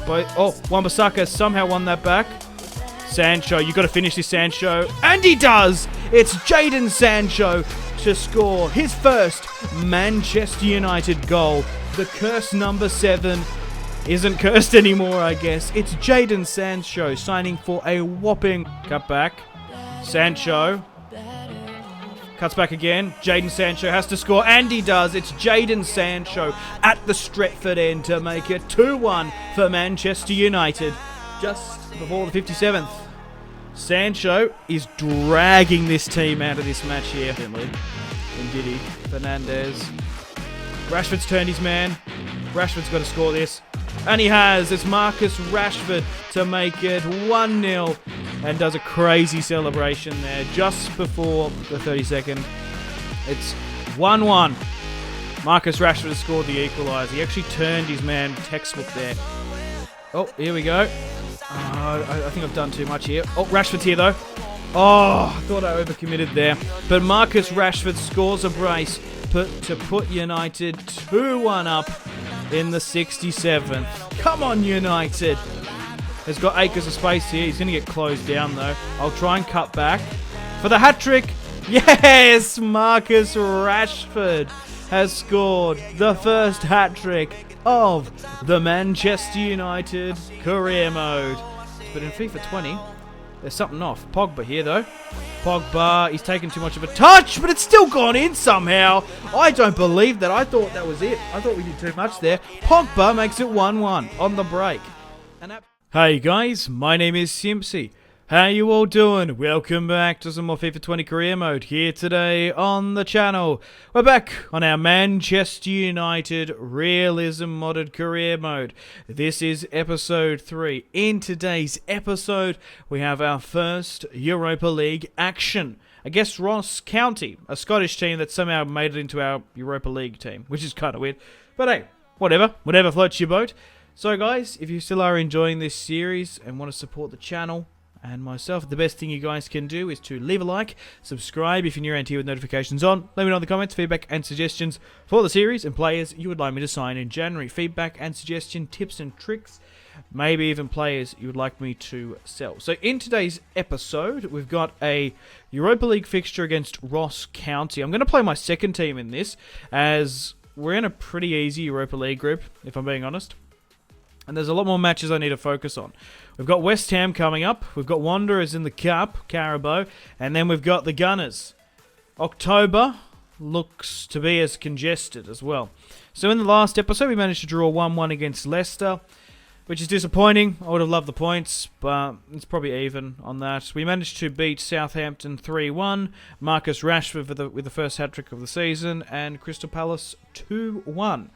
Wan-Bissaka has somehow won that back. Sancho, you got to finish this, Sancho. And he does! It's Jadon Sancho to score his first Manchester United goal. The curse number 7 isn't cursed anymore, I guess. It's Jadon Sancho signing for a whopping cutback. Sancho cuts back again. Jadon Sancho has to score, and he does. It's Jadon Sancho at the Stretford end to make it 2-1 for Manchester United. Just before the 57th. Sancho is dragging this team out of this match here. Ndidi, Fernandes. Rashford's turned his man. Rashford's got to score this. And he has. It's Marcus Rashford to make it 1-0. And does a crazy celebration there just before the 32nd. It's 1-1. Marcus Rashford has scored the equaliser. He actually turned his man textbook there. Oh, here we go. I think I've done too much here. Oh, Rashford's here though. Oh, I thought I overcommitted there. But Marcus Rashford scores a brace to put United 2-1 up in the 67th. Come on, United. Has got acres of space here. He's going to get closed down though. I'll try and cut back for the hat-trick. Yes, Marcus Rashford has scored the first hat-trick of the Manchester United career mode. But in FIFA 20, there's something off. Pogba here, though. Pogba, he's taken too much of a touch, but it's still gone in somehow. I don't believe that. I thought that was it. I thought we did too much there. Pogba makes it 1-1 on the break. Hey guys, my name is Simpzy. How you all doing? Welcome back to some more FIFA 20 career mode here today on the channel. We're back on our Manchester United Realism modded career mode. This is episode 3. In today's episode, we have our first Europa League action against Ross County, a Scottish team that somehow made it into our Europa League team, which is kind of weird. But hey, whatever floats your boat. So guys, if you still are enjoying this series and want to support the channel and myself, the best thing you guys can do is to leave a like, subscribe if you're new around here with notifications on. Let me know in the comments feedback and suggestions for the series and players you would like me to sign in January. Feedback and suggestion, tips and tricks, maybe even players you would like me to sell. So in today's episode, we've got a Europa League fixture against Ross County. I'm going to play my second team in this, as we're in a pretty easy Europa League group, if I'm being honest. And there's a lot more matches I need to focus on. We've got West Ham coming up. We've got Wanderers in the Cup, Carabao. And then we've got the Gunners. October looks to be as congested as well. So in the last episode, we managed to draw 1-1 against Leicester, which is disappointing. I would have loved the points, but it's probably even on that. We managed to beat Southampton 3-1. Marcus Rashford with the first hat-trick of the season. And Crystal Palace 2-1.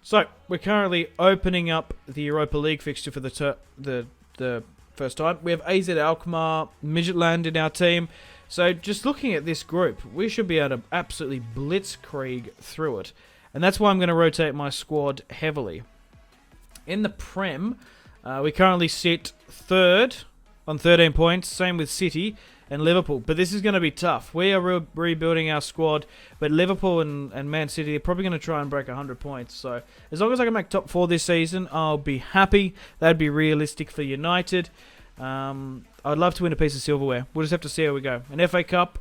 So, we're currently opening up the Europa League fixture for the first time. We have AZ Alkmaar, Midtjylland in our team. So, just looking at this group, we should be able to absolutely blitzkrieg through it. And that's why I'm going to rotate my squad heavily. In the Prem, we currently sit third on 13 points. Same with City and Liverpool. But this is going to be tough. We are rebuilding our squad, but Liverpool and Man City are probably going to try and break 100 points. So as long as I can make top 4 this season, I'll be happy. That'd be realistic for United. I'd love to win a piece of silverware. We'll just have to see how we go. An FA Cup,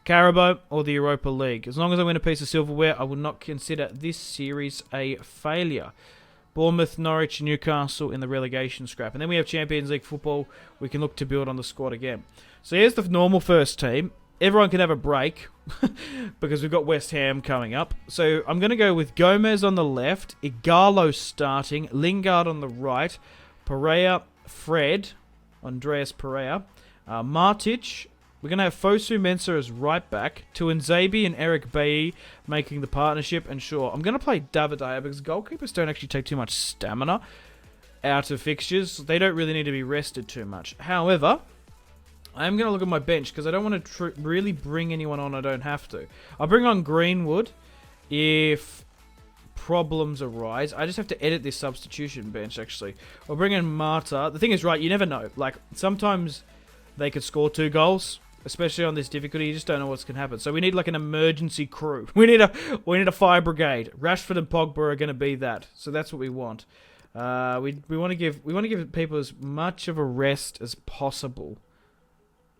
Carabao, or the Europa League. As long as I win a piece of silverware, I will not consider this series a failure. Bournemouth, Norwich, Newcastle in the relegation scrap. And then we have Champions League football. We can look to build on the squad again. So here's the normal first team. Everyone can have a break because we've got West Ham coming up. So I'm going to go with Gomez on the left, IGHALO starting, Lingard on the right, Pereira, Fred, Andreas Pereira, Matic. We're going to have Fosu Mensah as right back, Tuanzebe and Eric Bailly making the partnership. And sure, I'm going to play David Dyer because goalkeepers don't actually take too much stamina out of fixtures. They don't really need to be rested too much. However, I'm going to look at my bench because I don't want to really bring anyone on I don't have to. I'll bring on Greenwood if problems arise. I just have to edit this substitution bench, actually. I'll bring in Marta. The thing is, right, you never know. Like, sometimes they could score 2 goals, especially on this difficulty. You just don't know what's going to happen. So we need, like, an emergency crew. We need a fire brigade. Rashford and Pogba are going to be that. So that's what we want. We want to give people as much of a rest as possible.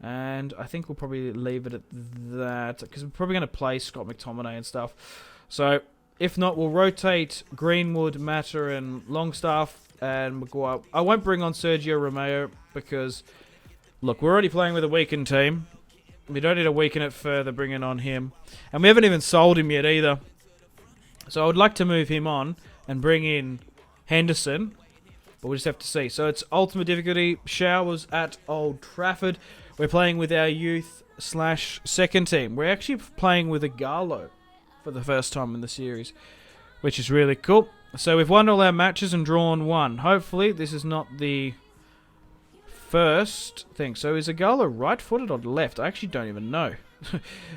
And I think we'll probably leave it at that, because we're probably going to play Scott McTominay and stuff. So, if not, we'll rotate Greenwood, Mata, and Longstaff, and Maguire. I won't bring on Sergio Romeo, because, look, we're already playing with a weakened team. We don't need to weaken it further bringing on him. And we haven't even sold him yet either. So I would like to move him on and bring in Henderson, but we'll just have to see. So it's ultimate difficulty, showers at Old Trafford. We're playing with our youth/second team. We're actually playing with IGHALO for the first time in the series, which is really cool. So we've won all our matches and drawn one. Hopefully this is not the first thing. So is IGHALO right-footed or left? I actually don't even know.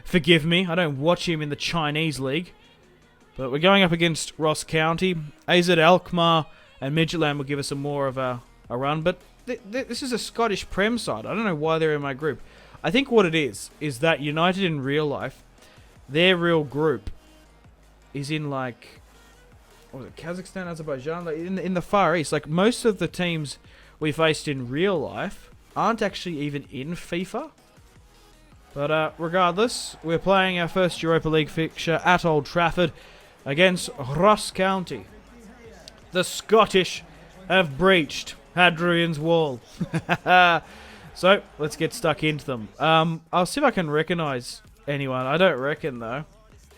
Forgive me, I don't watch him in the Chinese league. But we're going up against Ross County. AZ Alkmaar and Midtjylland will give us more of a run. But this is a Scottish Prem side. I don't know why they're in my group. I think what it is that United in real life, their real group is in like, what was it, Kazakhstan, Azerbaijan, like in the Far East. Like most of the teams we faced in real life aren't actually even in FIFA. But regardless, we're playing our first Europa League fixture at Old Trafford against Ross County. The Scottish have breached Hadrian's Wall. So, let's get stuck into them. I'll see if I can recognise anyone. I don't reckon, though.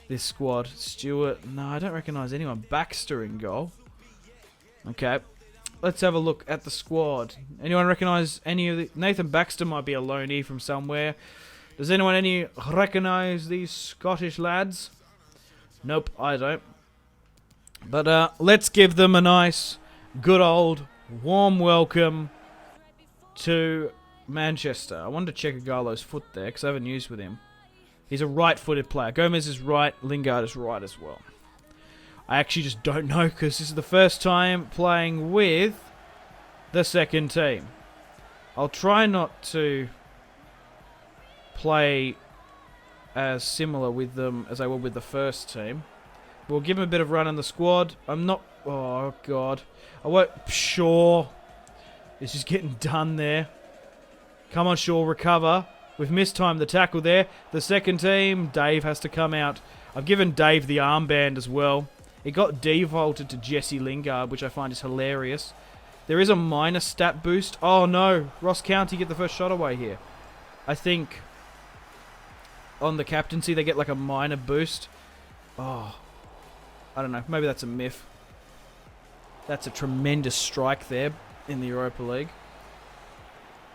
This squad. Stewart. No, I don't recognise anyone. Baxter in goal. Okay. Let's have a look at the squad. Anyone recognise any of the... Nathan Baxter might be a loanee from somewhere. Does anyone recognise these Scottish lads? Nope, I don't. But let's give them a nice, good old, warm welcome to Manchester. I wanted to check IGHALO's foot there, because I haven't used with him. He's a right-footed player. Gomez is right, Lingard is right as well. I actually just don't know, because this is the first time playing with the second team. I'll try not to play as similar with them as I will with the first team. We'll give him a bit of run in the squad. I'm not... Oh, God. I won't... Shaw. It's just getting done there. Come on, Shaw. Recover. We've mistimed the tackle there. The second team, Dave has to come out. I've given Dave the armband as well. It got devaulted to Jesse Lingard, which I find is hilarious. There is a minor stat boost. Oh, no. Ross County get the first shot away here. I think on the captaincy they get like a minor boost. Oh, I don't know. Maybe that's a myth. That's a tremendous strike there in the Europa League.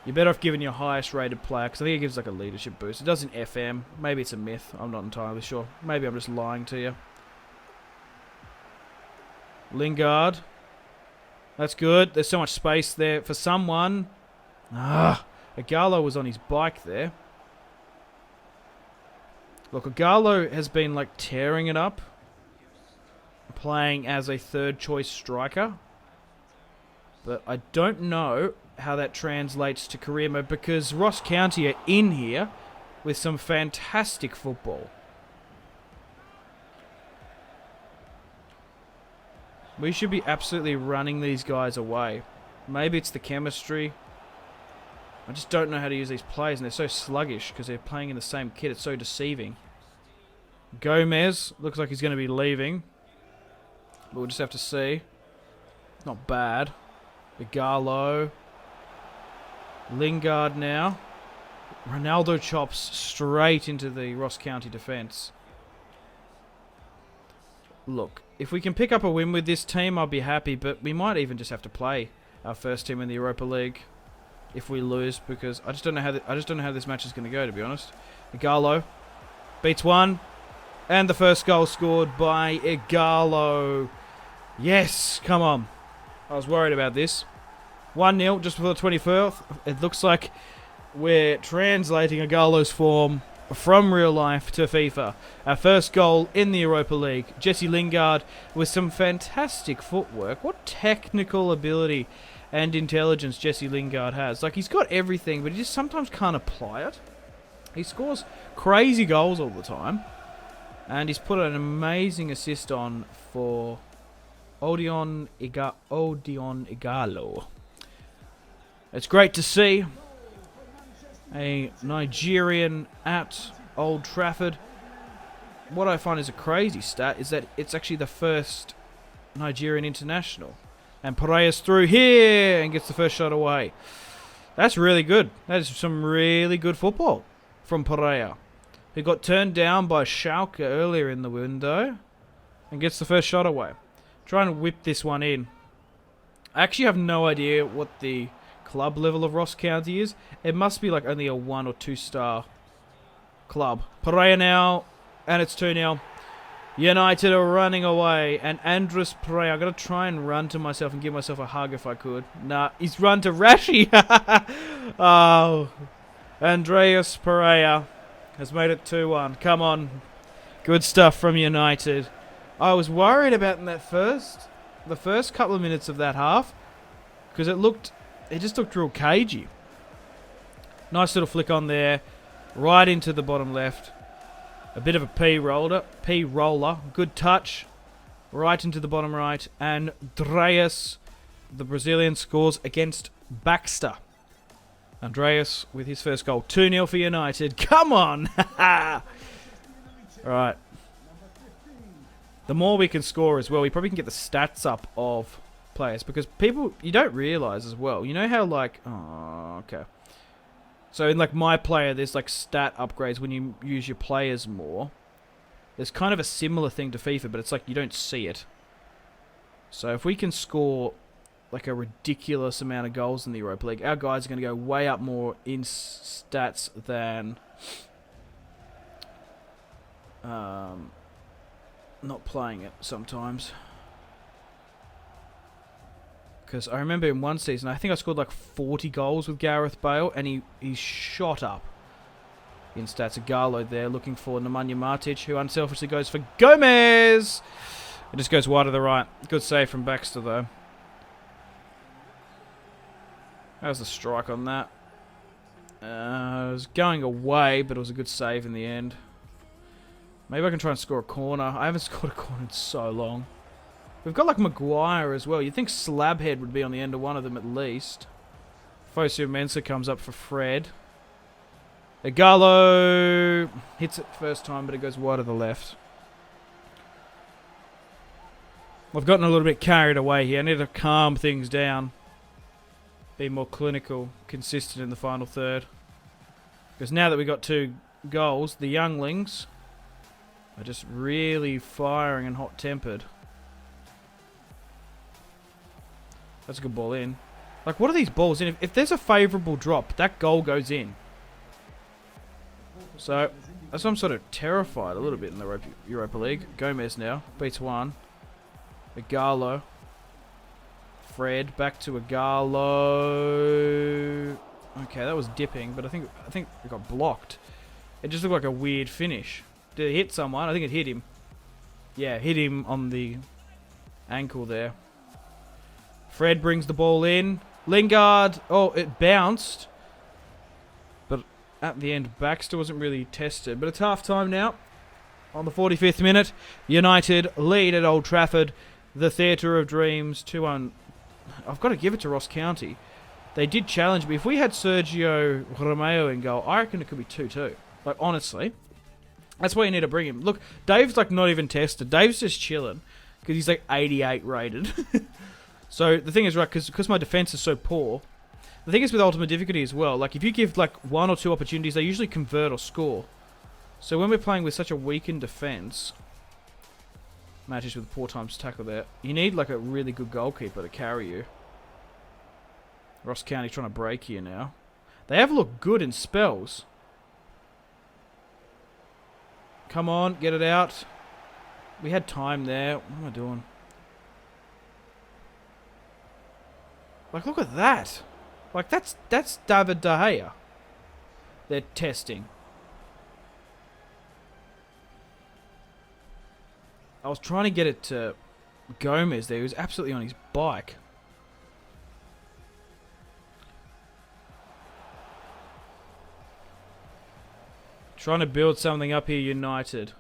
You're better off giving your highest rated player, because I think it gives like a leadership boost. It does in FM. Maybe it's a myth. I'm not entirely sure. Maybe I'm just lying to you. Lingard. That's good. There's so much space there for someone. IGHALO was on his bike there. Look, IGHALO has been like tearing it up, playing as a third choice striker. But I don't know how that translates to career mode, because Ross County are in here with some fantastic football. We should be absolutely running these guys away. Maybe it's the chemistry. I just don't know how to use these players, and they're so sluggish because they're playing in the same kit. It's so deceiving. Gomez looks like he's going to be leaving, but we'll just have to see. Not bad. IGHALO. Lingard now. Ronaldo chops straight into the Ross County defence. Look, if we can pick up a win with this team, I'll be happy, but we might even just have to play our first team in the Europa League if we lose, because I just don't know how this match is going to go, to be honest. IGHALO beats one, and the first goal scored by IGHALO. Yes, come on. I was worried about this. 1-0 just before the 24th. It looks like we're translating IGHALO's form from real life to FIFA. Our first goal in the Europa League. Jesse Lingard with some fantastic footwork. What technical ability and intelligence Jesse Lingard has. Like, he's got everything, but he just sometimes can't apply it. He scores crazy goals all the time. And he's put an amazing assist on for Odeon IGHALO. It's great to see a Nigerian at Old Trafford. What I find is a crazy stat is that it's actually the first Nigerian international. And Pereira's through here and gets the first shot away. That's really good. That is some really good football from Pereira, who got turned down by Schalke earlier in the window and gets the first shot away. Trying to whip this one in. I actually have no idea what the club level of Ross County is. It must be like only a 1 or 2 star club. Pereira now, and it's 2-0. United are running away, and Andres Pereira, I've got to try and run to myself and give myself a hug if I could. Nah, he's run to Rashi. Oh, Andreas Pereira has made it 2-1. Come on. Good stuff from United. I was worried about in the first couple of minutes of that half, because it just looked real cagey. Nice little flick on there, right into the bottom left. A bit of a P-roller. Good touch. Right into the bottom right. And Andreas, the Brazilian, scores against Baxter. Andreas with his first goal. 2-0 for United. Come on! Right. The more we can score as well, we probably can get the stats up of players. Because people, you don't realise as well. You know how like... Oh, okay. So in like My Player, there's like stat upgrades when you use your players more. There's kind of a similar thing to FIFA, but it's like you don't see it. So if we can score like a ridiculous amount of goals in the Europa League, our guys are going to go way up more in stats than not playing it sometimes. Because I remember in one season, I think I scored like 40 goals with Gareth Bale, and he shot up in stats. IGHALO there, looking for Nemanja Matic, who unselfishly goes for Gomez! It just goes wide to the right. Good save from Baxter, though. That was the strike on that. It was going away, but it was a good save in the end. Maybe I can try and score a corner. I haven't scored a corner in so long. We've got like Maguire as well. You'd think Slabhead would be on the end of one of them at least. Fosu Mensah comes up for Fred. IGHALO hits it first time, but it goes wide to the left. I've gotten a little bit carried away here. I need to calm things down. Be more clinical, consistent in the final third. Because now that we've got 2 goals, the younglings are just really firing and hot-tempered. That's a good ball in. Like, what are these balls in? If there's a favourable drop, that goal goes in. So, that's why I'm sort of terrified a little bit in the Europa League. Gomez now. Beats one. IGHALO. Fred. Back to IGHALO. Okay, that was dipping, but I think it got blocked. It just looked like a weird finish. Did it hit someone? I think it hit him. Yeah, hit him on the ankle there. Fred brings the ball in. Lingard. Oh, it bounced. But at the end, Baxter wasn't really tested. But it's half-time now. On the 45th minute, United lead at Old Trafford. The Theatre of Dreams. 2-1. I've got to give it to Ross County. They did challenge me. If we had Sergio Romeo in goal, I reckon it could be 2-2. Like, honestly. That's why you need to bring him. Look, Dave's like not even tested. Dave's just chilling. Because he's like 88 rated. So, the thing is, right, because my defense is so poor, the thing is with Ultimate Difficulty as well, like, if you give, like, 1 or 2 opportunities, they usually convert or score. So, when we're playing with such a weakened defense, matches with 4 times tackle there, you need, like, a really good goalkeeper to carry you. Ross County trying to break here now. They have looked good in spells. Come on, get it out. We had time there. What am I doing? Like, look at that. Like, that's David De Gea. They're testing. I was trying to get it to Gomez there. He was absolutely on his bike. Trying to build something up here, United.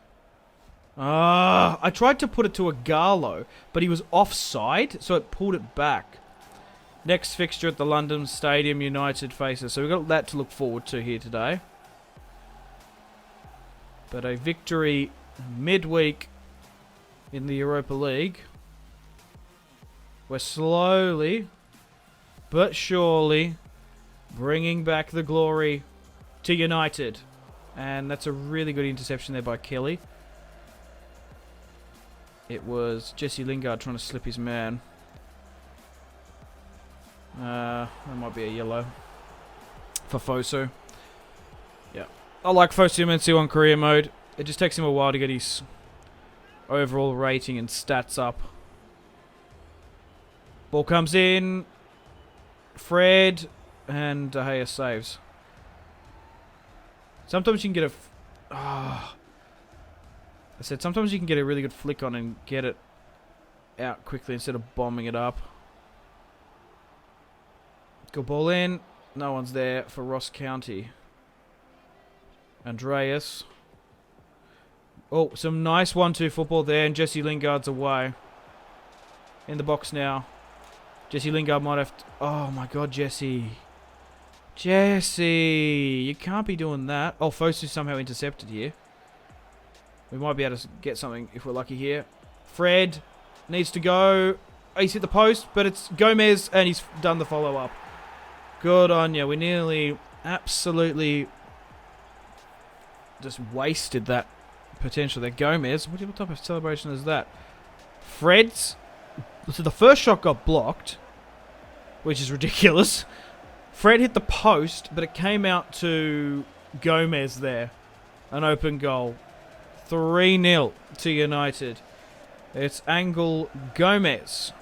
I tried to put it to IGHALO, but he was offside, so it pulled it back. Next fixture at the London Stadium, United faces. So we've got that to look forward to here today. But a victory midweek in the Europa League. We're slowly but surely bringing back the glory to United. And that's a really good interception there by Kelly. It was Jesse Lingard trying to slip his man. That might be a yellow for Fosu. Yeah. I like Fosu Mensah on career mode. It just takes him a while to get his overall rating and stats up. Ball comes in. Fred and De Gea saves. Sometimes you can get sometimes you can get a really good flick on and get it out quickly instead of bombing it up. Good ball in. No one's there for Ross County. Andreas. Oh, some nice 1-2 football there, and Jesse Lingard's away. In the box now. Jesse Lingard might have to... Oh my god, Jesse. Jesse! You can't be doing that. Oh, Fosu somehow intercepted here. We might be able to get something if we're lucky here. Fred needs to go. Oh, he's hit the post, but it's Gomez, and he's done the follow-up. Good on you. We nearly absolutely just wasted that potential there. Gomez, what type of celebration is that? Fred's... So the first shot got blocked, which is ridiculous. Fred hit the post, but it came out to Gomez there. An open goal. 3-0 to United. It's Angel Gomez.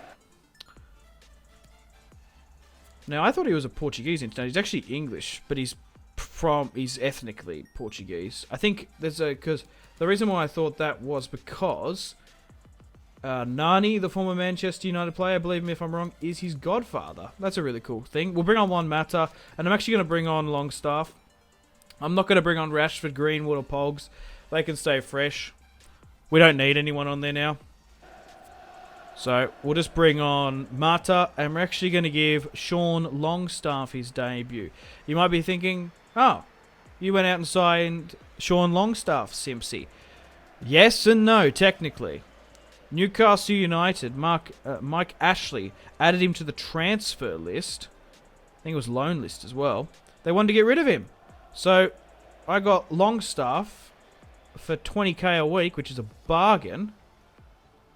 Now, I thought he was a Portuguese international. He's actually English, but he's ethnically Portuguese. I think because the reason why I thought that was because Nani, the former Manchester United player, believe me if I'm wrong, is his godfather. That's a really cool thing. We'll bring on Juan Mata, and I'm actually going to bring on Longstaff. I'm not going to bring on Rashford, Greenwood, or Pogs. They can stay fresh. We don't need anyone on there now. So we'll just bring on Mata, and we're actually going to give Sean Longstaff his debut. You might be thinking, oh, you went out and signed Sean Longstaff, Simpzy. Yes and no, technically. Newcastle United, Mike Ashley, added him to the transfer list. I think it was loan list as well. They wanted to get rid of him. So I got Longstaff for 20k a week, which is a bargain,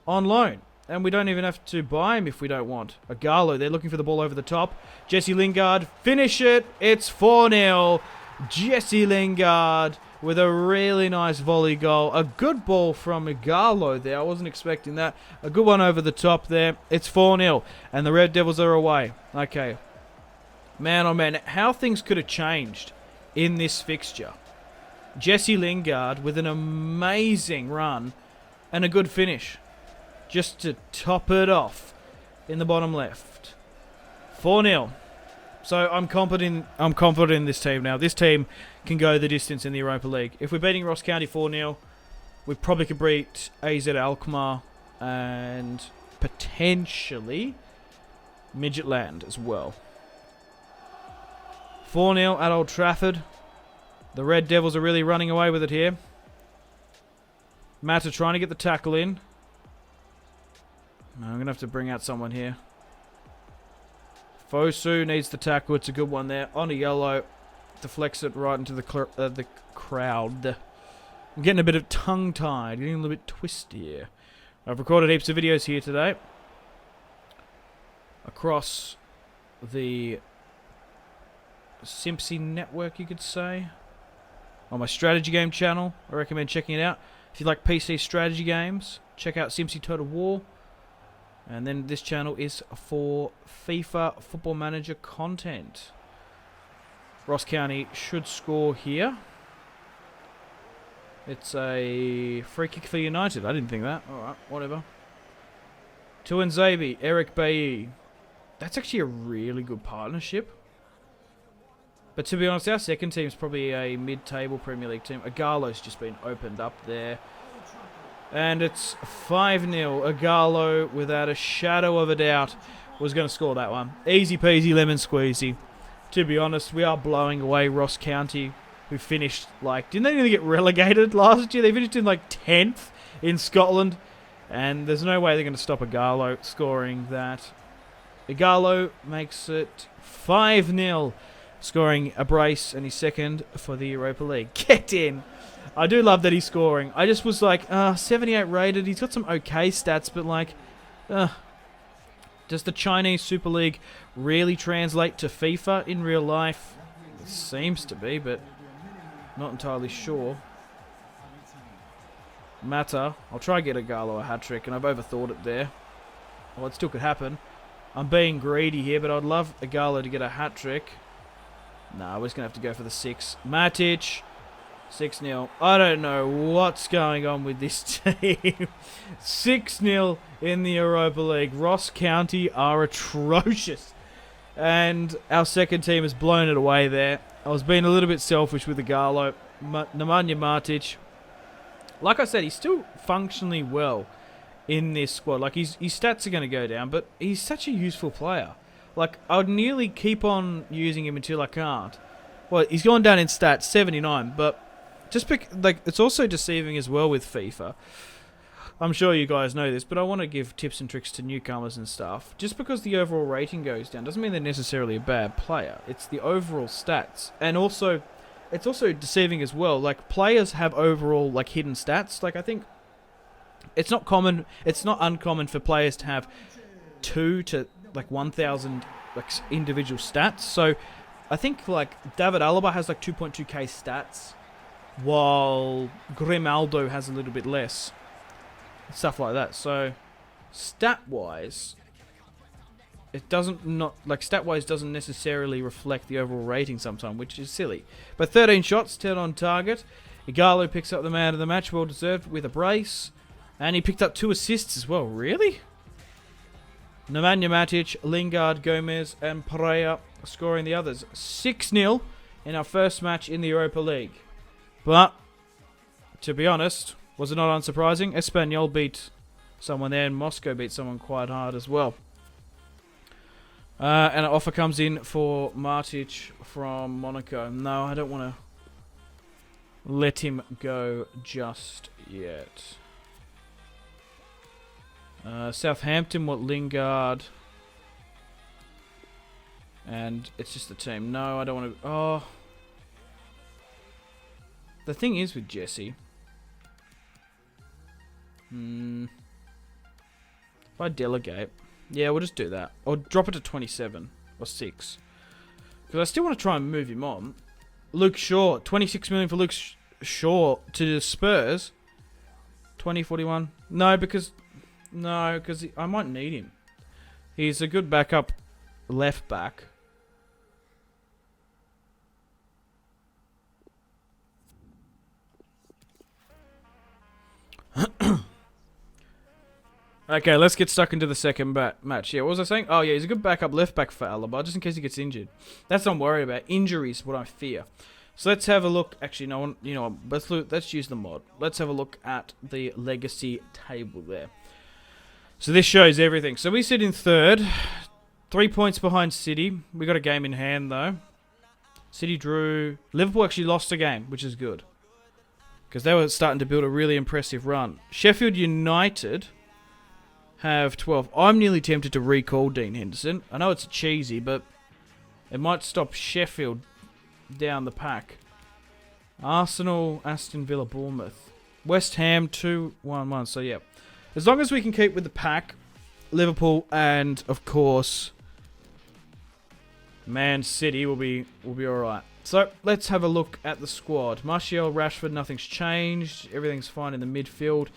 on loan. And we don't even have to buy him if we don't want. IGHALO, they're looking for the ball over the top. Jesse Lingard, finish it. It's 4-0. Jesse Lingard with a really nice volley goal. A good ball from IGHALO there. I wasn't expecting that. A good one over the top there. It's 4-0. And the Red Devils are away. Okay. Man, oh man, how things could have changed in this fixture. Jesse Lingard with an amazing run and a good finish. Just to top it off in the bottom left. 4-0. So I'm confident in this team now. This team can go the distance in the Europa League. If we're beating Ross County 4-0, we probably could beat AZ Alkmaar and potentially Midgetland as well. 4-0 at Old Trafford. The Red Devils are really running away with it here. Mata trying to get the tackle in. I'm going to have to bring out someone here. Fosu needs the tackle. It's a good one there. On a yellow. Deflects it right into the crowd. I'm getting a bit of tongue-tied. Getting a little bit twisty here. I've recorded heaps of videos here today. Across the Simpzy network, you could say. On my strategy game channel. I recommend checking it out. If you like PC strategy games, check out Simpzy Total War. And then this channel is for FIFA Football Manager content. Ross County should score here. It's a free kick for United. I didn't think that. Alright, whatever. Tuanzebe, Eric Bailly. That's actually a really good partnership. But to be honest, our second team is probably a mid-table Premier League team. IGHALO's just been opened up there. And it's 5-0. IGHALO, without a shadow of a doubt, was going to score that one. Easy peasy lemon squeezy. To be honest, we are blowing away Ross County, who finished, like, didn't they nearly get relegated last year? They finished in, like, 10th in Scotland. And there's no way they're going to stop IGHALO scoring that. IGHALO makes it 5-0, scoring a brace and he's second for the Europa League. Get in! I do love that he's scoring. I just was like, 78 rated. He's got some okay stats, but like, does the Chinese Super League really translate to FIFA in real life? It seems to be, but not entirely sure. Mata. I'll try to get IGHALO a hat-trick, and I've overthought it there. Well, it still could happen. I'm being greedy here, but I'd love IGHALO to get a hat-trick. Nah, we're just going to have to go for the 6. Matic. 6-0. I don't know what's going on with this team. 6-0 in the Europa League. Ross County are atrocious. And our second team has blown it away there. I was being a little bit selfish with IGHALO. Nemanja Matic. Like I said, he's still functionally well in this squad. Like, his stats are going to go down, but he's such a useful player. Like, I'd nearly keep on using him until I can't. Well, he's gone down in stats, 79, but just like, it's also deceiving as well with FIFA. I'm sure you guys know this, but I want to give tips and tricks to newcomers and stuff. Just because the overall rating goes down doesn't mean they're necessarily a bad player. It's the overall stats. And also, it's also deceiving as well. Like, players have overall, like, hidden stats. Like, I think it's not uncommon for players to have 2 to, like, 1,000, like, individual stats. So, I think, like, David Alaba has, like, 2.2k stats, while Grimaldo has a little bit less. Stuff like that. So, stat-wise, stat-wise doesn't necessarily reflect the overall rating sometimes, which is silly. But 13 shots, 10 on target. IGHALO picks up the man of the match, well deserved, with a brace. And he picked up 2 assists as well. Really? Nemanja Matic, Lingard, Gomez, and Pereira scoring the others. 6-0 in our first match in the Europa League. But, to be honest, was it not unsurprising? Espanyol beat someone there, and Moscow beat someone quite hard as well. And an offer comes in for Matic from Monaco. No, I don't want to let him go just yet. Southampton want Lingard. And it's just the team. No, I don't want to... Oh. The thing is with Jesse... If I delegate... Yeah, we'll just do that. Or drop it to 27. Or 6. Because I still want to try and move him on. Luke Shaw. 26 million for Luke Shaw to the Spurs. 2041. No, because I might need him. He's a good backup left back. Okay, let's get stuck into the second match. Yeah, what was I saying? Oh, yeah, he's a good backup left back for Alaba, just in case he gets injured. That's what I'm worried about. Injuries, what I fear. So let's have a look. Actually, no, you know, let's use the mod. Let's have a look at the legacy table there. So this shows everything. So we sit in third, 3 points behind City. We got a game in hand though. City drew. Liverpool actually lost a game, which is good, because they were starting to build a really impressive run. Sheffield United have 12. I'm nearly tempted to recall Dean Henderson. I know it's cheesy, but it might stop Sheffield down the pack. Arsenal, Aston Villa, Bournemouth. West Ham 2-1-1. So yeah, as long as we can keep with the pack, Liverpool and of course Man City will be all right. So let's have a look at the squad. Martial, Rashford, nothing's changed. Everything's fine in the midfield.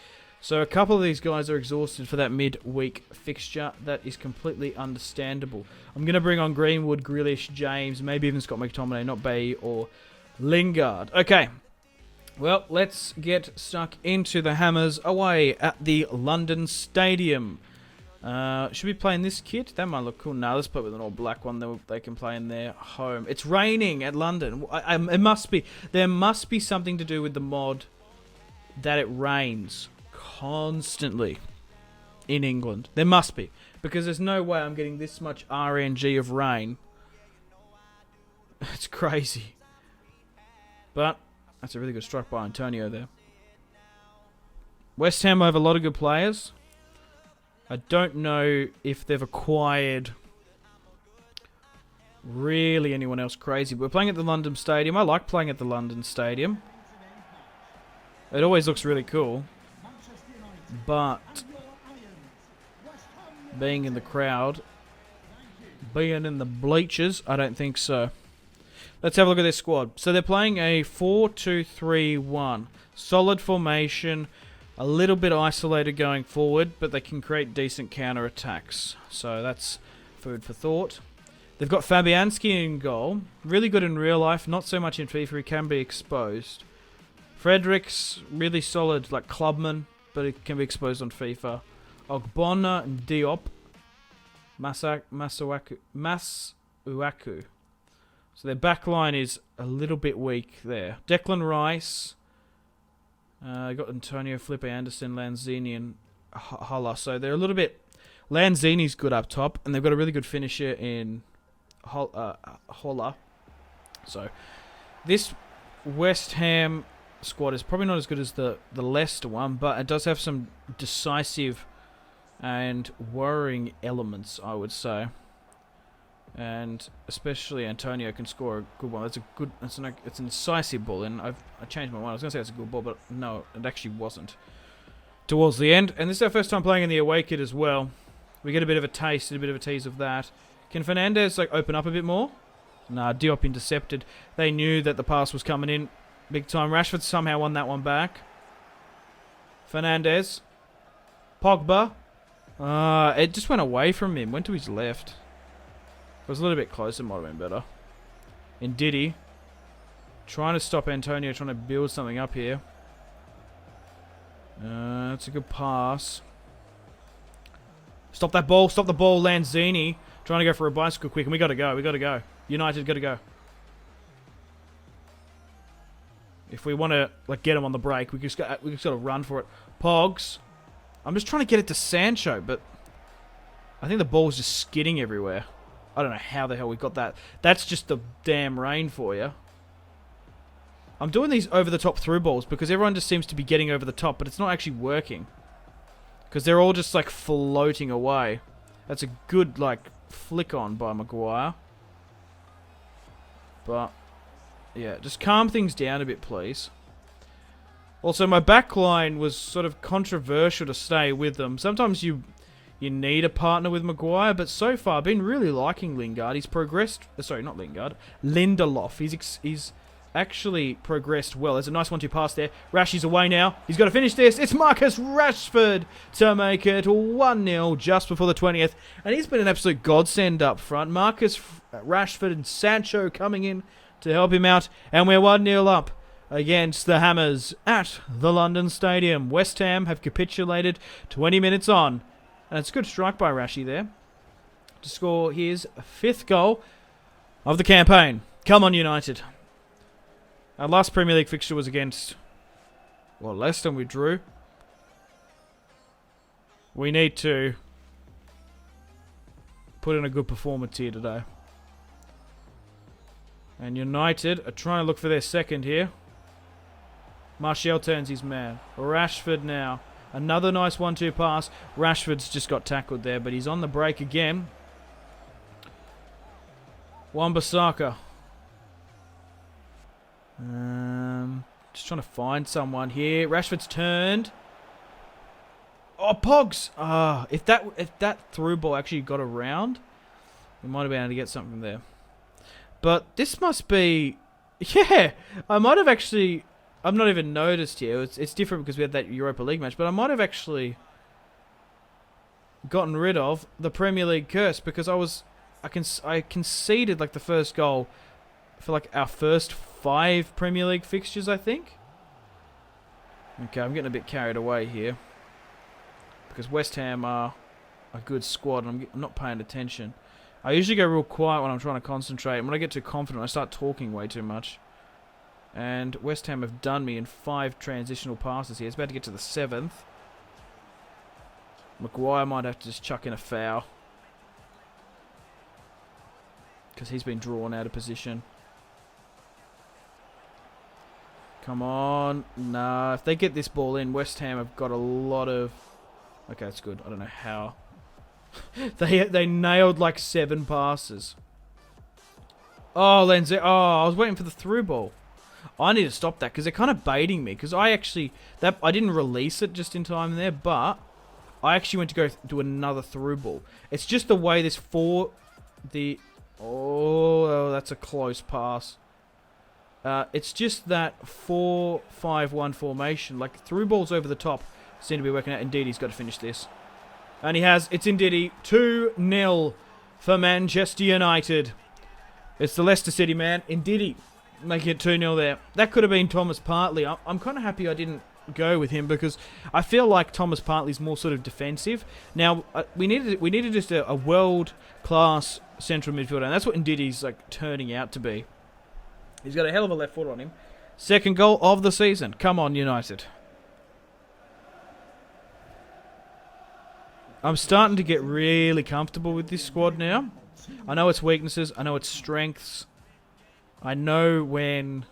So a couple of these guys are exhausted for that midweek fixture. That is completely understandable. I'm going to bring on Greenwood, Grealish, James, maybe even Scott McTominay, not Bay or Lingard. Okay, well, let's get stuck into the Hammers away at the London Stadium. Should we play in this kit? That might look cool. No, let's play with an all-black one. They can play in their home. It's raining at London. It must be. There must be something to do with the mod that it rains constantly in England. There must be. Because there's no way I'm getting this much RNG of rain. It's crazy. But that's a really good strike by Antonio there. West Ham have a lot of good players. I don't know if they've acquired really anyone else crazy. We're playing at the London Stadium. I like playing at the London Stadium. It always looks really cool. But being in the crowd, being in the bleachers, I don't think so. Let's have a look at their squad. So they're playing a 4-2-3-1. Solid formation. A little bit isolated going forward, but they can create decent counter-attacks. So that's food for thought. They've got Fabianski in goal. Really good in real life, not so much in FIFA. He can be exposed. Fredericks, really solid, like clubman, but it can be exposed on FIFA. Ogbonna and Diop. Masuaku. So their backline is a little bit weak there. Declan Rice. Got Antonio, Felipe Anderson, Lanzini, and Hala. So they're a little bit... Lanzini's good up top, and they've got a really good finisher in Holla. So this West Ham squad is probably not as good as the Leicester one, but it does have some decisive and worrying elements, I would say. And especially Antonio can score a good one. It's an incisive ball, and I changed my mind. I was going to say it's a good ball, but no, it actually wasn't. Towards the end, and this is our first time playing in the away kit as well. We get a bit of a taste and a bit of a tease of that. Can Fernandez open up a bit more? Nah, Diop intercepted. They knew that the pass was coming in big time. Rashford somehow won that one back. Fernandez. Pogba. It just went away from him. Went to his left. If it was a little bit closer, it might have been better. And Diddy. Trying to stop Antonio, trying to build something up here. That's a good pass. Stop that ball, stop the ball, Lanzini. Trying to go for a bicycle quick, and we got to go. United got to go. If we want to get him on the break, we just got to run for it. Pogs. I'm just trying to get it to Sancho, but I think the ball's just skidding everywhere. I don't know how the hell we got that. That's just the damn rain for you. I'm doing these over-the-top through balls because everyone just seems to be getting over the top, but it's not actually working. Because they're all just, floating away. That's a good, flick on by Maguire. But, yeah, just calm things down a bit, please. Also, my backline was sort of controversial to stay with them. Sometimes you need a partner with Maguire, but so far I've been really liking Lingard. He's progressed... Sorry, not Lingard. Lindelof. He's actually progressed well. There's a nice 1-2 pass there. Rashi's away now. He's got to finish this. It's Marcus Rashford to make it 1-0 just before the 20th. And he's been an absolute godsend up front. Marcus Rashford and Sancho coming in to help him out. And we're 1-0 up against the Hammers at the London Stadium. West Ham have capitulated 20 minutes on. And it's a good strike by Rashi there to score his 5th goal of the campaign. Come on, United. Our last Premier League fixture was against, Leicester. We drew. We need to put in a good performance here today. And United are trying to look for their second here. Martial turns his man. Rashford now. Another nice 1-2 pass. Rashford's just got tackled there, but he's on the break again. Wan-Bissaka. Just trying to find someone here. Rashford's turned. Oh, Pogs! If that through ball actually got around, we might have been able to get something there. But this must be... Yeah! I might have actually... I've not even noticed here. It's different because we had that Europa League match, but I might have actually gotten rid of the Premier League curse because I conceded the first goal for our first 5 Premier League fixtures, I think. Okay, I'm getting a bit carried away here because West Ham are a good squad and I'm not paying attention. I usually go real quiet when I'm trying to concentrate, and when I get too confident I start talking way too much. And West Ham have done me in 5 transitional passes here. It's about to get to the 7th. Maguire might have to just chuck in a foul. Because he's been drawn out of position. Come on. Nah, if they get this ball in, West Ham have got a lot of... Okay, that's good. I don't know how. They nailed like 7 passes. Oh, Lenzi. Oh, I was waiting for the through ball. I need to stop that because they're kind of baiting me. Because I actually... I didn't release it just in time there, but I actually went to go do another through ball. It's just the way this Oh, that's a close pass. It's just that 4-5-1 formation. Like, through balls over the top seem to be working out. Indeed, he's got to finish this. And he has. It's Ndidi. 2-0 for Manchester United. It's the Leicester City man. Ndidi making it 2-0 there. That could have been Thomas Partey. I'm kind of happy I didn't go with him because I feel like Thomas Partey's more sort of defensive. Now, we needed just a world-class central midfielder, and that's what Ndidi's like turning out to be. He's got a hell of a left foot on him. Second goal of the season. Come on, United. I'm starting to get really comfortable with this squad now. I know its weaknesses. I know its strengths. I know when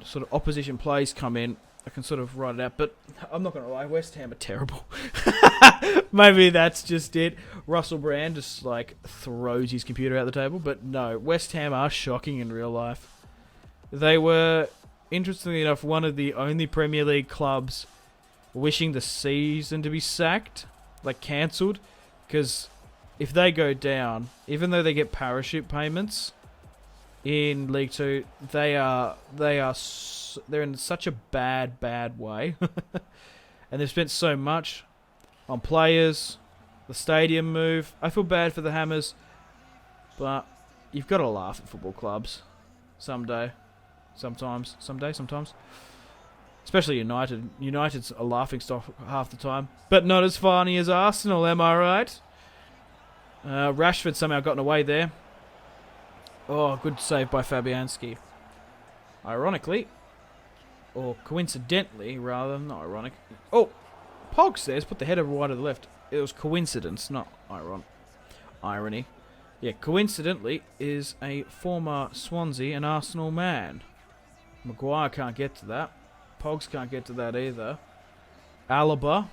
sort of opposition plays come in, I can sort of write it out. But I'm not going to lie, West Ham are terrible. Maybe that's just it. Russell Brand just like throws his computer out the table. But no, West Ham are shocking in real life. They were, interestingly enough, one of the only Premier League clubs wishing the season to be sacked, like cancelled, because if they go down, even though they get parachute payments in League 2, they're in such a bad way, and they've spent so much on players, the stadium move. I feel bad for the Hammers, but you've got to laugh at football clubs sometimes. Especially United. United's a laughing stock half the time. But not as funny as Arsenal, am I right? Rashford somehow gotten away there. Oh, good save by Fabianski. Ironically, or coincidentally, rather, not ironic. Oh, Pog says, put the header wide to the left. It was coincidence, not irony. Yeah, coincidentally, is a former Swansea and Arsenal man. Maguire can't get to that. Pogs can't get to that either. Alaba.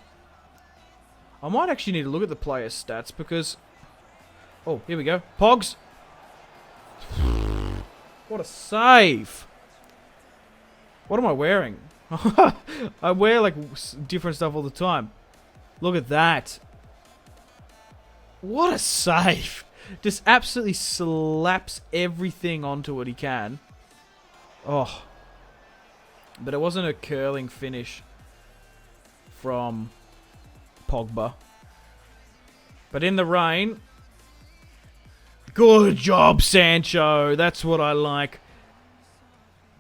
I might actually need to look at the player's stats because... Oh, here we go. Pogs. What a save. What am I wearing? I wear like different stuff all the time. Look at that. What a save. Just absolutely slaps everything onto what he can. Oh. But it wasn't a curling finish from Pogba. But in the rain, good job, Sancho. That's what I like.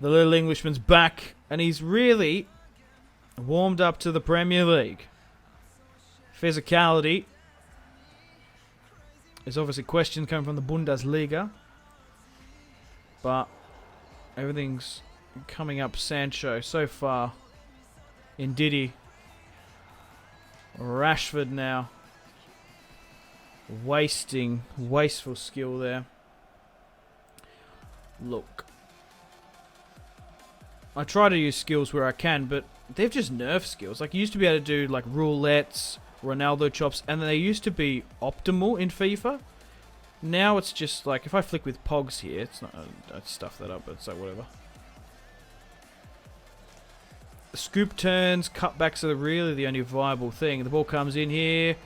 The little Englishman's back, and he's really warmed up to the Premier League. Physicality. There's obviously questions coming from the Bundesliga. But everything's coming up. Sancho so far. Ndidi. Rashford now. Wasteful skill there. Look. I try to use skills where I can, but they've just nerfed skills. Like, you used to be able to do, like, roulettes, Ronaldo chops, and they used to be optimal in FIFA. Now it's just, like, if I flick with Pogs here, it's not... I stuffed that up, but it's like, whatever. Scoop turns, cutbacks are really the only viable thing. The ball comes in here.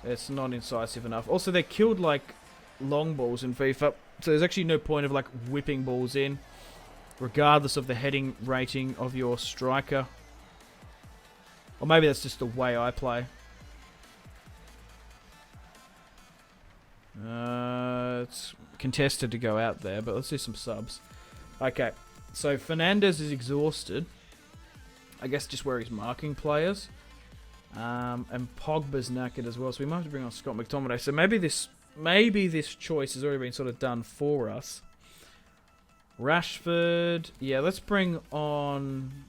It's not incisive enough. Also, they killed, like, long balls in FIFA. So there's actually no point of, like, whipping balls in. Regardless of the heading rating of your striker. Or maybe that's just the way I play. It's contested to go out there, but let's do some subs. Okay, so Fernandes is exhausted. I guess just where he's marking players. And Pogba's knackered as well, so we might have to bring on Scott McTominay. So maybe this choice has already been sort of done for us. Rashford. Yeah, let's bring on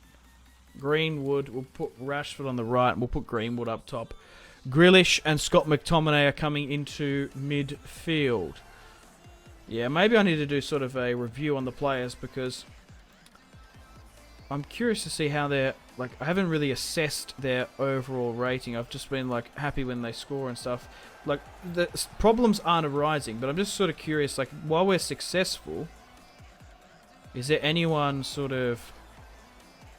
Greenwood. We'll put Rashford on the right, and we'll put Greenwood up top. Grealish and Scott McTominay are coming into midfield. Yeah, maybe I need to do sort of a review on the players because I'm curious to see how they're... Like, I haven't really assessed their overall rating. I've just been, like, happy when they score and stuff. Like, the problems aren't arising, but I'm just sort of curious, like, while we're successful, is there anyone sort of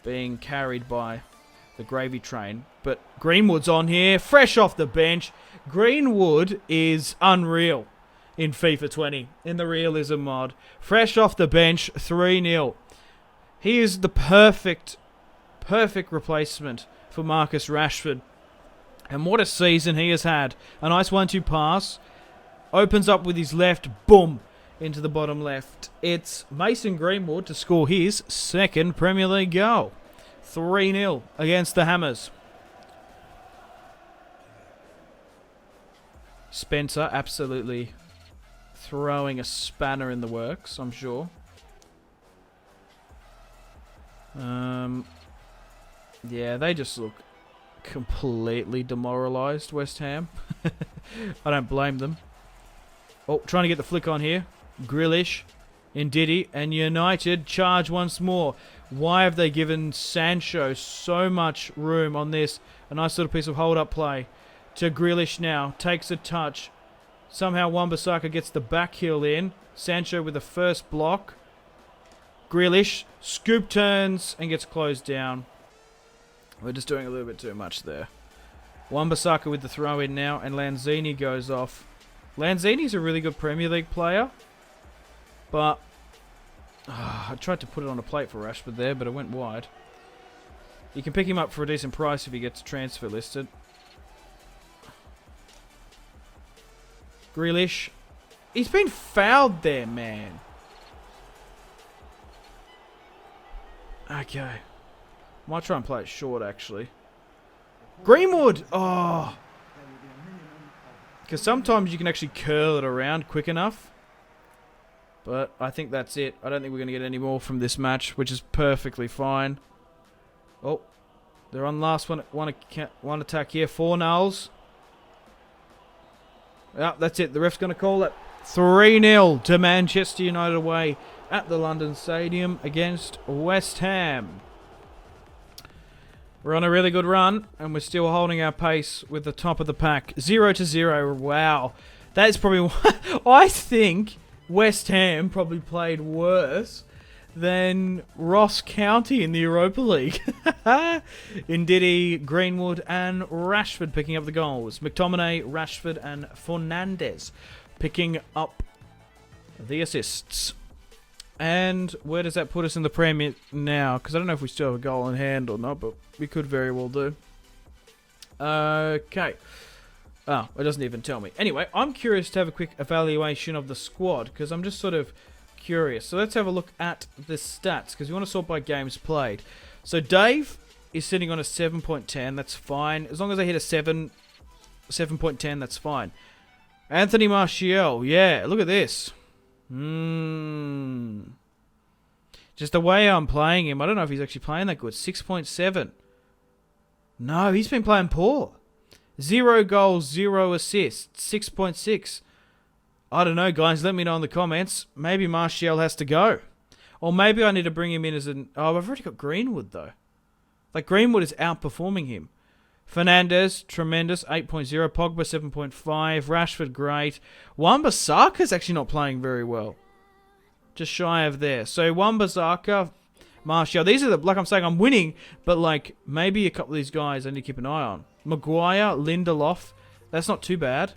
being carried by the gravy train? But Greenwood's on here, fresh off the bench. Greenwood is unreal in FIFA 20, in the Realism mod. Fresh off the bench, 3-0. He is the perfect replacement for Marcus Rashford. And what a season he has had. A nice 1-2 pass. Opens up with his left. Boom. Into the bottom left. It's Mason Greenwood to score his second Premier League goal. 3-0 against the Hammers. Spencer absolutely throwing a spanner in the works, I'm sure. Yeah, they just look completely demoralised, West Ham. I don't blame them. Oh, trying to get the flick on here. Grealish, Ndidi, and United charge once more. Why have they given Sancho so much room on this? A nice little piece of hold-up play to Grealish now. Takes a touch. Somehow Wan-Bissaka gets the back heel in. Sancho with the first block. Grealish, scoop turns and gets closed down. We're just doing a little bit too much there. Wan-Bissaka with the throw in now, and Lanzini goes off. Lanzini's a really good Premier League player, but I tried to put it on a plate for Rashford there, but it went wide. You can pick him up for a decent price if he gets transfer listed. Grealish. He's been fouled there, man. Okay. Might try and play it short, actually. Greenwood! Oh! Because sometimes you can actually curl it around quick enough. But I think that's it. I don't think we're going to get any more from this match, which is perfectly fine. Oh. They're on last one attack here. 4-0. Yeah, that's it. The ref's going to call it. 3-0 to Manchester United away at the London Stadium against West Ham. We're on a really good run, and we're still holding our pace with the top of the pack. 0-0. Wow. That is probably... I think West Ham probably played worse than Ross County in the Europa League. Ndidi, Greenwood, and Rashford picking up the goals. McTominay, Rashford, and Fernandes picking up the assists. And where does that put us in the Premier now? Because I don't know if we still have a goal in hand or not, but we could very well do. Okay. Oh, it doesn't even tell me. Anyway, I'm curious to have a quick evaluation of the squad, because I'm just sort of curious. So let's have a look at the stats, because we want to sort by games played. So Dave is sitting on a 7.10. That's fine. As long as I hit a 7.10, that's fine. Anthony Martial. Yeah, look at this. Just the way I'm playing him, I don't know if he's actually playing that good. 6.7. No, he's been playing poor. 0 goals, 0 assists. 6.6. I don't know, guys. Let me know in the comments. Maybe Martial has to go. Or maybe I need to bring him in as an... Oh, I've already got Greenwood, though. Like, Greenwood is outperforming him. Fernandes, tremendous, 8.0. Pogba, 7.5. Rashford, great. Wan-Bissaka's actually not playing very well. Just shy of there. So, Wan-Bissaka, Martial. These are the... Like I'm saying, I'm winning. But, like, maybe a couple of these guys I need to keep an eye on. Maguire, Lindelof. That's not too bad.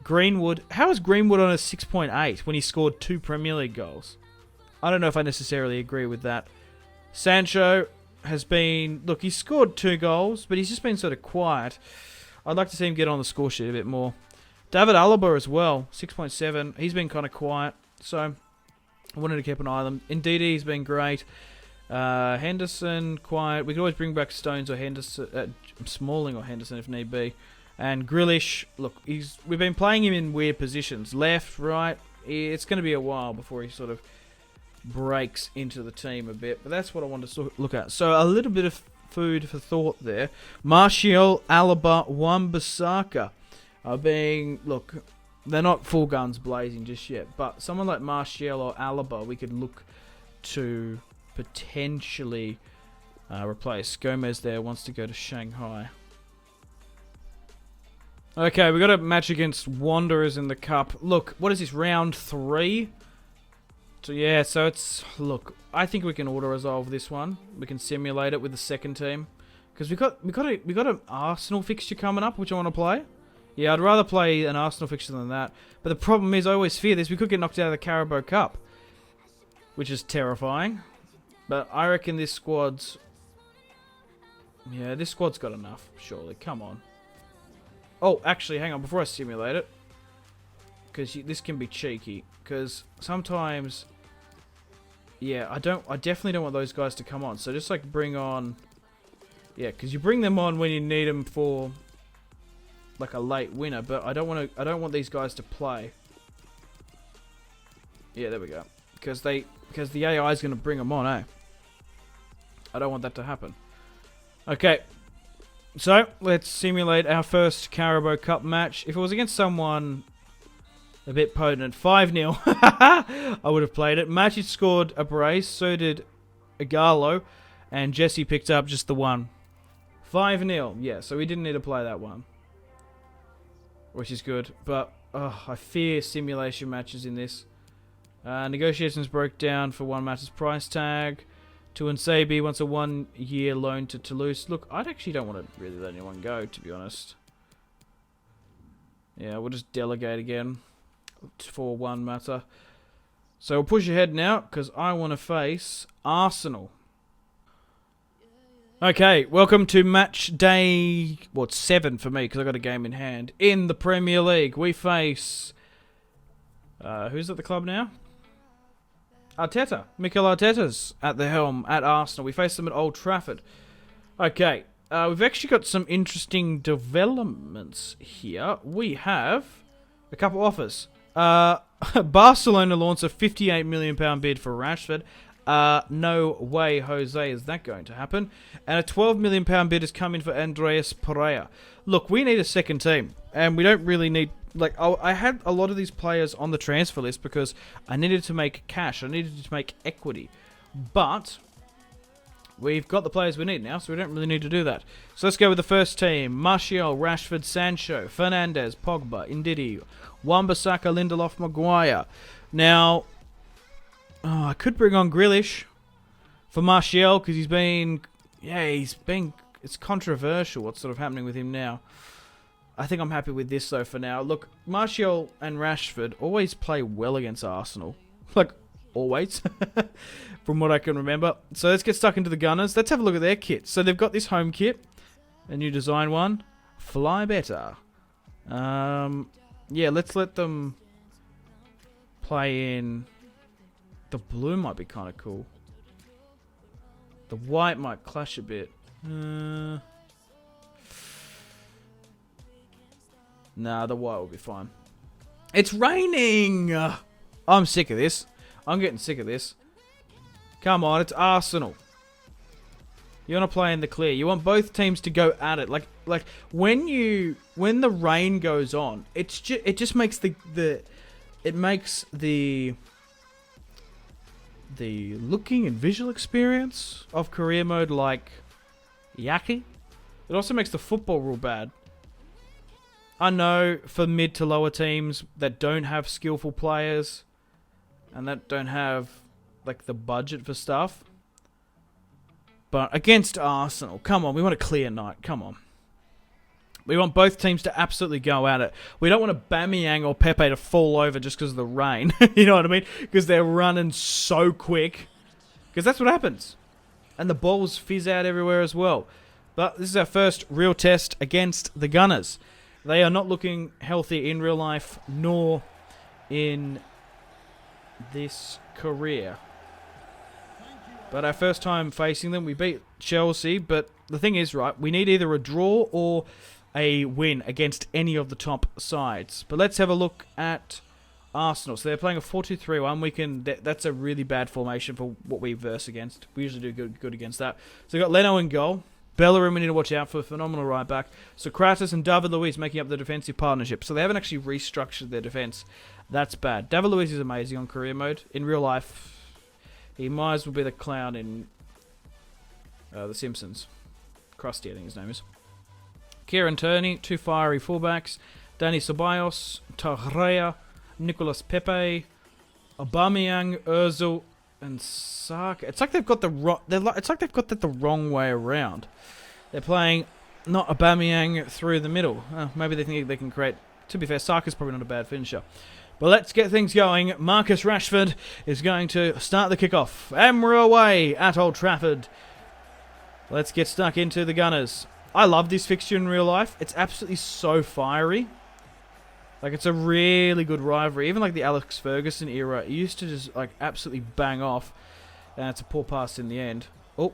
Greenwood. How is Greenwood on a 6.8 when he scored 2 Premier League goals? I don't know if I necessarily agree with that. Sancho has been... Look, he's scored 2 goals, but he's just been sort of quiet. I'd like to see him get on the score sheet a bit more. David Alaba as well, 6.7. He's been kind of quiet, so I wanted to keep an eye on them. Ndidi, he's been great. Henderson, quiet. We could always bring back Stones or Henderson, Smalling or Henderson if need be. And Grealish, look, we've been playing him in weird positions. Left, right. It's going to be a while before he sort of breaks into the team a bit. But that's what I wanted to look at. So a little bit of food for thought there. Martial, Alaba, Wan-Bissaka are being... Look, they're not full guns blazing just yet, but someone like Martial or Alaba we could look to potentially replace. Gomez there wants to go to Shanghai. Okay, we got a match against Wanderers in the Cup. Look, what is this, round 3? So yeah, so it's... Look, I think we can auto-resolve this one. We can simulate it with the second team. Because we got an Arsenal fixture coming up, which I want to play. Yeah, I'd rather play an Arsenal fixture than that. But the problem is, I always fear this. We could get knocked out of the Carabao Cup. Which is terrifying. But I reckon this squad's... Yeah, this squad's got enough, surely. Come on. Oh, actually, hang on, before I simulate it. Because this can be cheeky. Because sometimes... Yeah, I definitely don't want those guys to come on. So just like bring on... Yeah, because you bring them on when you need them for... like a late winner, but I don't want these guys to play. Yeah, there we go. Because the AI is going to bring them on, eh? I don't want that to happen. Okay. So, let's simulate our first Carabao Cup match. If it was against someone a bit potent, 5-0, I would have played it. Matchy scored a brace, so did IGHALO, and Jesse picked up just the one. 5-0, yeah, so we didn't need to play that one. Which is good, but I fear simulation matches in this. Negotiations broke down for one match's price tag. Tuansabi wants a 1-year loan to Toulouse. Look, I actually don't want to really let anyone go, to be honest. Yeah, we'll just delegate again for one matter. So we'll push ahead now, because I want to face Arsenal. Okay, welcome to match day... Well, it's 7 for me, because I got a game in hand. In the Premier League, we face... who's at the club now? Arteta. Mikel Arteta's at the helm at Arsenal. We face them at Old Trafford. Okay, we've actually got some interesting developments here. We have a couple offers. Barcelona launch a £58 million bid for Rashford. No way, Jose, is that going to happen. And a £12 million bid has come in for Andreas Pereira. Look, we need a second team. And we don't really need... Like, I had a lot of these players on the transfer list because I needed to make cash. I needed to make equity. But we've got the players we need now, so we don't really need to do that. So let's go with the first team. Martial, Rashford, Sancho, Fernandes, Pogba, Ndidi, Wan-Bissaka, Lindelof, Maguire. Now... Oh, I could bring on Grealish for Martial because he's been... Yeah, it's controversial what's sort of happening with him now. I think I'm happy with this though for now. Look, Martial and Rashford always play well against Arsenal. Like, always. From what I can remember. So let's get stuck into the Gunners. Let's have a look at their kit. So they've got this home kit. A new design one. Fly better. Yeah, let's let them play in... The blue might be kind of cool. The white might clash a bit. Nah, the white will be fine. It's raining! I'm sick of this. I'm getting sick of this. Come on, it's Arsenal. You want to play in the clear. You want both teams to go at it. Like when the rain goes on, it just makes the looking and visual experience of career mode like yucky. It also makes the football rule bad. I know for mid to lower teams that don't have skillful players and that don't have like the budget for stuff. But against Arsenal, come on, we want a clear night. Come on. We want both teams to absolutely go at it. We don't want Aubameyang or Pepe to fall over just because of the rain. You know what I mean? Because they're running so quick. Because that's what happens. And the balls fizz out everywhere as well. But this is our first real test against the Gunners. They are not looking healthy in real life, nor in this career. But our first time facing them, we beat Chelsea. But the thing is, right, we need either a draw or a win against any of the top sides. But let's have a look at Arsenal. So they're playing a 4-2-3-1. That's a really bad formation for what we verse against. We usually do good against that. So we've got Leno in goal. Bellerin we need to watch out for, phenomenal right back. Socrates and David Luiz making up the defensive partnership. So they haven't actually restructured their defense. That's bad. David Luiz is amazing on career mode. In real life, he might as well be the clown in The Simpsons. Krusty, I think his name is. Kieran Tierney, 2 fiery fullbacks. Dani Ceballos, Torreira, Nicolas Pepe, Aubameyang, Ozil, and Saka. It's like they've got the wrong way around. They're playing not Aubameyang through the middle. Maybe they think they can create. To be fair, Saka's probably not a bad finisher. But let's get things going. Marcus Rashford is going to start the kickoff. And we're away at Old Trafford. Let's get stuck into the Gunners. I love this fixture in real life. It's absolutely so fiery. Like, it's a really good rivalry. Even like the Alex Ferguson era, it used to just like absolutely bang off. And it's a poor pass in the end. Oh,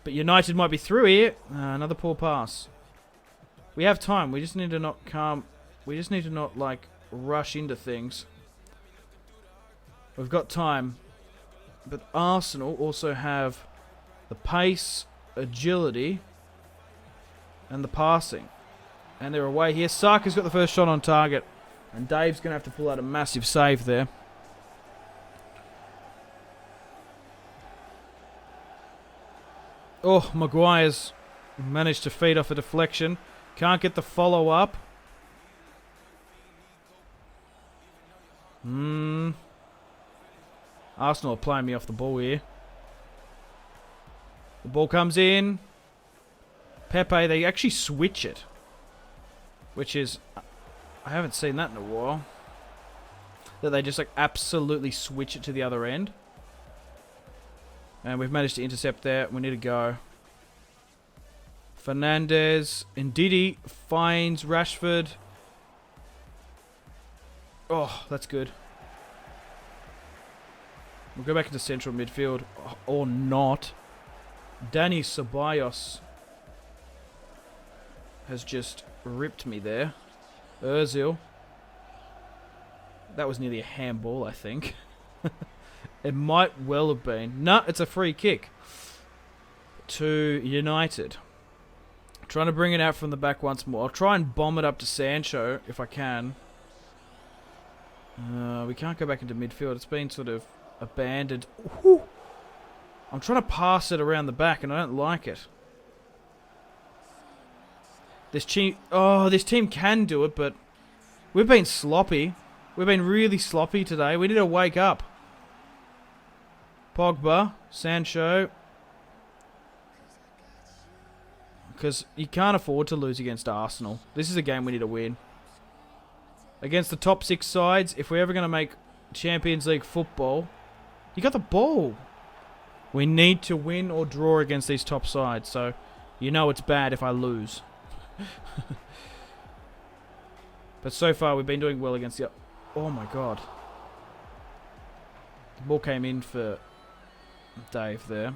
but United might be through here. Another poor pass. We have time. We just need to not calm. We just need to not like rush into things. We've got time. But Arsenal also have the pace, agility, and the passing. And they're away here. Saka's got the first shot on target. And Dave's going to have to pull out a massive save there. Oh, Maguire's managed to feed off a deflection. Can't get the follow-up. Arsenal are playing me off the ball here. The ball comes in. Pepe, they actually switch it. Which is, I haven't seen that in a while. That they just like absolutely switch it to the other end. And we've managed to intercept there. We need to go. Fernandez. Ndidi finds Rashford. Oh, that's good. We'll go back into central midfield. Or not. Dani Ceballos has just ripped me there. Ozil. That was nearly a handball, I think. It might well have been. No, it's a free kick. To United. Trying to bring it out from the back once more. I'll try and bomb it up to Sancho if I can. We can't go back into midfield. It's been sort of abandoned. Ooh. I'm trying to pass it around the back and I don't like it. This team can do it, but we've been sloppy. We've been really sloppy today. We need to wake up. Pogba, Sancho. Because you can't afford to lose against Arsenal. This is a game we need to win. Against the top 6 sides, if we're ever going to make Champions League football, you got the ball. We need to win or draw against these top sides, so you know it's bad if I lose. But so far we've been doing well against the... Oh my god. The ball came in for Dave there.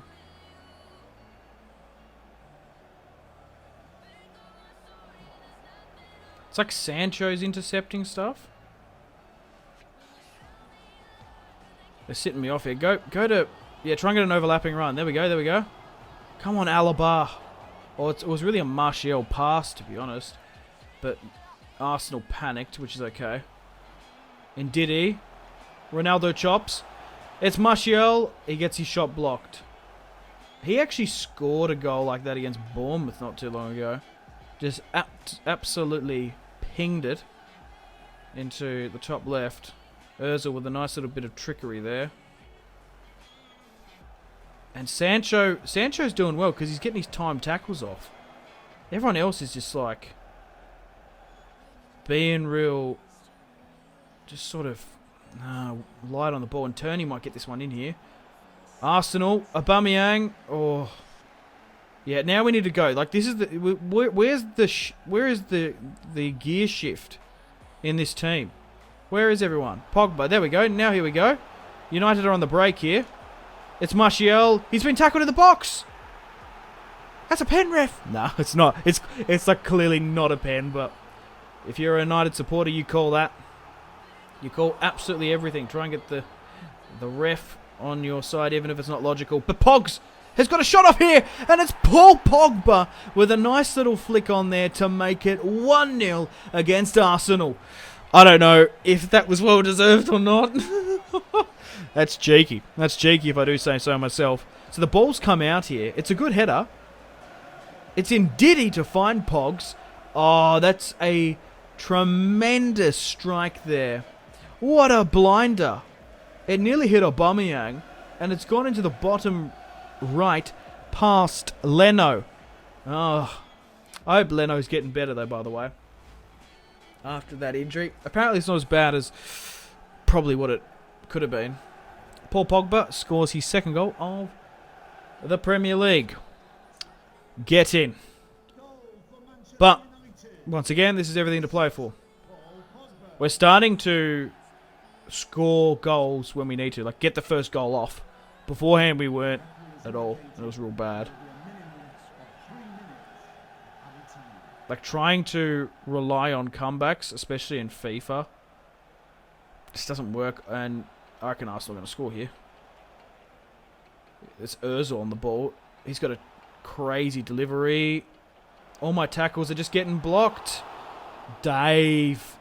It's like Sancho's intercepting stuff. They're sitting me off here. Go to... Yeah, try and get an overlapping run. There we go. Come on, Alaba. Oh, it was really a Martial pass, to be honest. But Arsenal panicked, which is okay. Ndidi. Ronaldo chops. It's Martial. He gets his shot blocked. He actually scored a goal like that against Bournemouth not too long ago. Just absolutely pinged it into the top left. Ozil with a nice little bit of trickery there. And Sancho's doing well because he's getting his time tackles off. Everyone else is just like being real, just sort of light on the ball. And Turney might get this one in here. Arsenal, Aubameyang. Oh, yeah. Now we need to go. Like this is the where is the gear shift in this team? Where is everyone? Pogba. There we go. Now here we go. United are on the break here. It's Martial. He's been tackled in the box. That's a pen, ref. No, it's not. It's like clearly not a pen, but if you're a United supporter, you call that. You call absolutely everything. Try and get the ref on your side, even if it's not logical. But Pogs has got a shot off here, and it's Paul Pogba with a nice little flick on there to make it 1-0 against Arsenal. I don't know if that was well deserved or not. That's cheeky. That's cheeky if I do say so myself. So the ball's come out here. It's a good header. It's in Diddy to find Pogs. Oh, that's a tremendous strike there. What a blinder. It nearly hit Aubameyang, and it's gone into the bottom right past Leno. Oh, I hope Leno's getting better though, by the way. After that injury. Apparently it's not as bad as probably what it could have been. Paul Pogba scores his second goal of the Premier League. Get in. But, once again, this is everything to play for. We're starting to score goals when we need to. Like, get the first goal off. Beforehand, we weren't at all. It was real bad. Like, trying to rely on comebacks, especially in FIFA, just doesn't work. And I reckon Arsenal are going to score here. There's Ozil on the ball. He's got a crazy delivery. All my tackles are just getting blocked. Dave.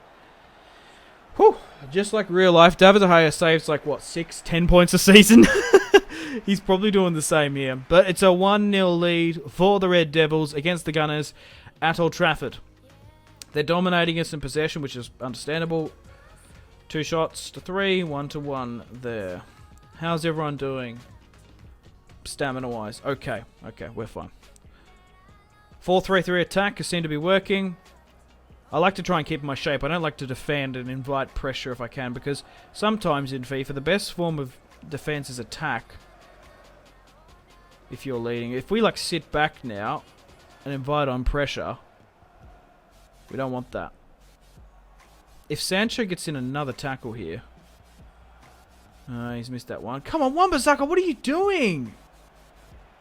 Whew. Just like real life, David De Gea saves like, what, 6-10 points a season? He's probably doing the same here. But it's a 1-0 lead for the Red Devils against the Gunners at Old Trafford. They're dominating us in possession, which is understandable. 2 shots to 3, 1-1 there. How's everyone doing? Stamina-wise. Okay, we're fine. 4-3-3 attack has seemed to be working. I like to try and keep my shape. I don't like to defend and invite pressure if I can, because sometimes in FIFA, the best form of defense is attack. If you're leading. If we like sit back now and invite on pressure, we don't want that. If Sancho gets in another tackle here. He's missed that one. Come on, Wan-Bissaka, what are you doing?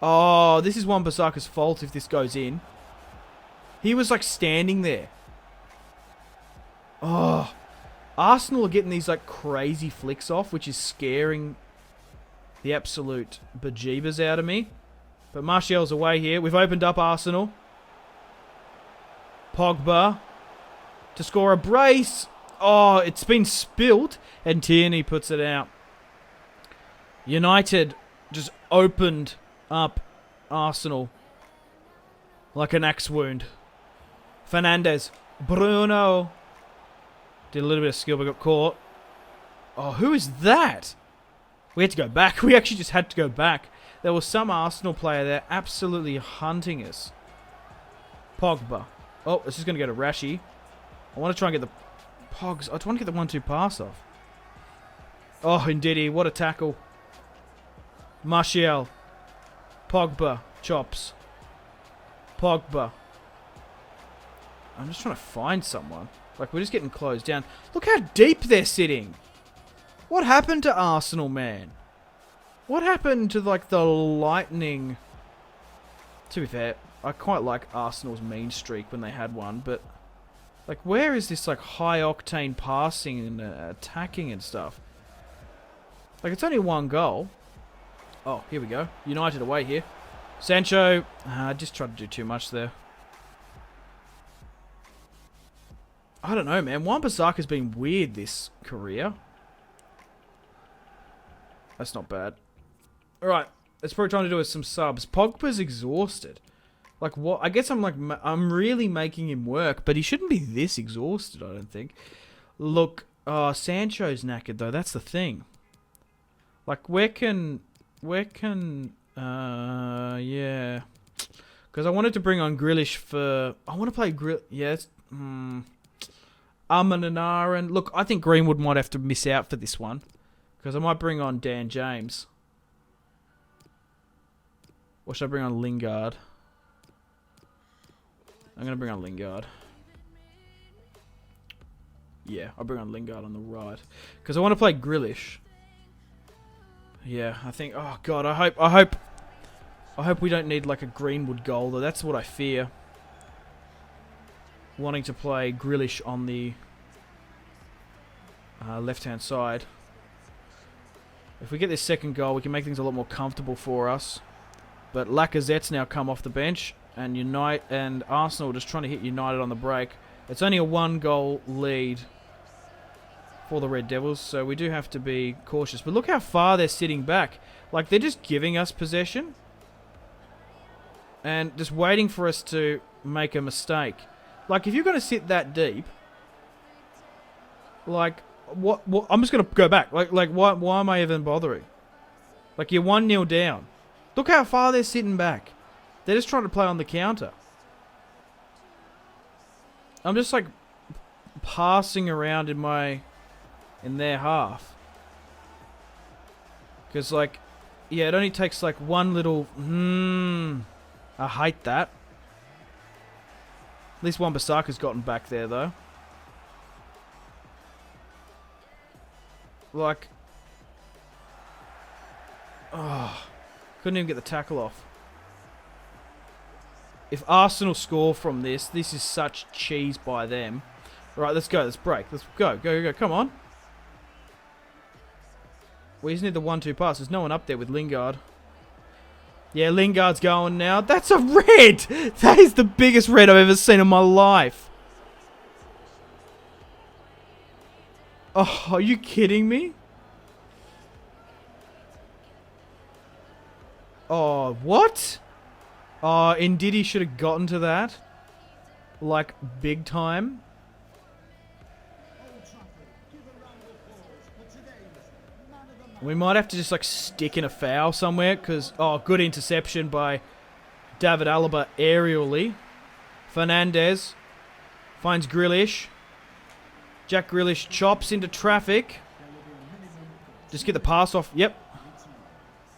Oh, this is Wan-Bissaka's fault if this goes in. He was like standing there. Oh, Arsenal are getting these like crazy flicks off, which is scaring the absolute bejeebers out of me. But Martial's away here. We've opened up Arsenal. Pogba to score a brace. Oh, it's been spilt, and Tierney puts it out. United just opened up Arsenal like an axe wound. Fernandes. Bruno. Did a little bit of skill, but got caught. Oh, who is that? We had to go back. We actually just had to go back. There was some Arsenal player there absolutely hunting us. Pogba. Oh, this is going to go to Rashi. I want to try and get the Pogs. I want to get the 1-2 pass off. Oh, indeed. What a tackle. Martial. Pogba. Chops. Pogba. I'm just trying to find someone. Like, we're just getting closed down. Look how deep they're sitting. What happened to Arsenal, man? What happened to, like, the lightning? To be fair, I quite like Arsenal's mean streak when they had one, but, like, where is this, like, high-octane passing and attacking and stuff? Like, it's only 1 goal. Oh, here we go. United away here. Sancho, I just tried to do too much there. I don't know, man. Wan-Bissaka's been weird this career. That's not bad. Alright, it's probably time to do with some subs. Pogba's exhausted. Like, what? I guess I'm really making him work, but he shouldn't be this exhausted, I don't think. Look, Sancho's knackered, though. That's the thing. Like, yeah. Because I wanted to bring on Grealish for... I want to play Yes. And look, I think Greenwood might have to miss out for this one. Because I might bring on Dan James. Or should I bring on Lingard? I'm going to bring on Lingard. Yeah, I'll bring on Lingard on the right. Because I want to play Grealish. Yeah, I think... Oh, God, I hope we don't need, like, a Greenwood goal, though. That's what I fear. Wanting to play Grealish on the left-hand side. If we get this second goal, we can make things a lot more comfortable for us. But Lacazette's now come off the bench, and Arsenal are just trying to hit United on the break. It's only a 1-goal lead for the Red Devils, so we do have to be cautious. But look how far they're sitting back. Like, they're just giving us possession and just waiting for us to make a mistake. Like, if you're going to sit that deep, like, what I'm just going to go back. Like, why am I even bothering? Like, you're 1-0 down. Look how far they're sitting back. They're just trying to play on the counter. I'm just, like, passing around in their half. Because, like, yeah, it only takes, like, one little... I hate that. At least Wan-Bissaka's gotten back there, though. Like... Oh... Couldn't even get the tackle off. If Arsenal score from this is such cheese by them. Right, let's go. Let's break. Let's go. Go. Come on. We just need the 1-2 pass. There's no one up there with Lingard. Yeah, Lingard's going now. That's a red! That is the biggest red I've ever seen in my life. Oh, are you kidding me? Oh, what? Oh, Ndidi should have gotten to that. Like, big time. We might have to just, like, stick in a foul somewhere, because... Oh, good interception by David Alaba aerially. Fernandez finds Grealish. Jack Grealish chops into traffic. Just get the pass off. Yep.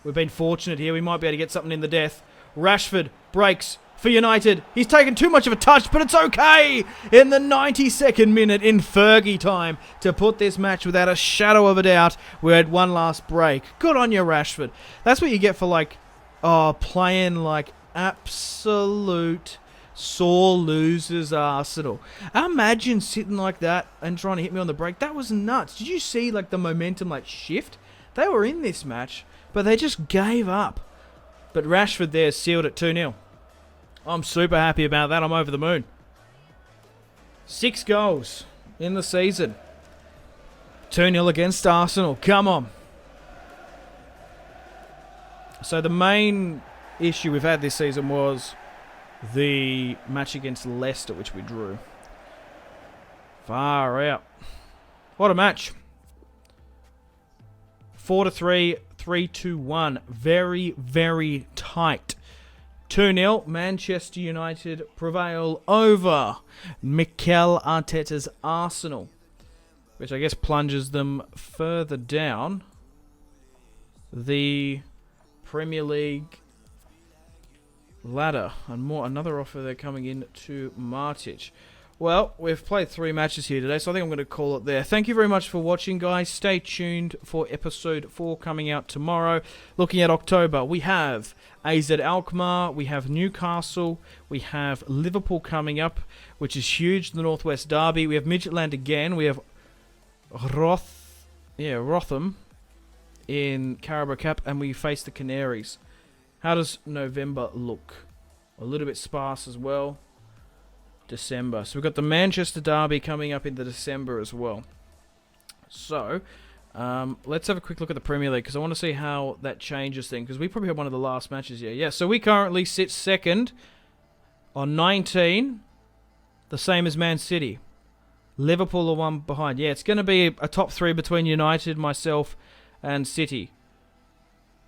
We've been fortunate here. We might be able to get something in the death. Rashford breaks for United. He's taken too much of a touch, but it's okay in the 92nd minute in Fergie time to put this match without a shadow of a doubt. We had one last break. Good on you, Rashford. That's what you get for, like, playing like absolute sore losers Arsenal. Imagine sitting like that and trying to hit me on the break. That was nuts. Did you see, like, the momentum, like, shift? They were in this match, but they just gave up. But Rashford there sealed it 2-0. I'm super happy about that. I'm over the moon. 6 goals in the season. 2-0 against Arsenal. Come on. So the main issue we've had this season was the match against Leicester, which we drew. Far out. What a match. 4-3, 3-2-1. Very, very tight. 2-0, Manchester United prevail over Mikel Arteta's Arsenal, which I guess plunges them further down the Premier League ladder. And another offer they're coming in to Matic. Well, we've played 3 matches here today, so I think I'm going to call it there. Thank you very much for watching, guys. Stay tuned for episode 4 coming out tomorrow. Looking at October, we have AZ Alkmaar, we have Newcastle, we have Liverpool coming up, which is huge, the Northwest Derby. We have Midtjylland again. We have Rotham in Carabao Cup, and we face the Canaries. How does November look? A little bit sparse as well. December. So we've got the Manchester Derby coming up in the December as well. So, let's have a quick look at the Premier League, because I want to see how that changes things, because we probably have one of the last matches here. Yeah, so we currently sit second on 19, the same as Man City. Liverpool are one behind. Yeah, it's going to be a top 3 between United, myself, and City.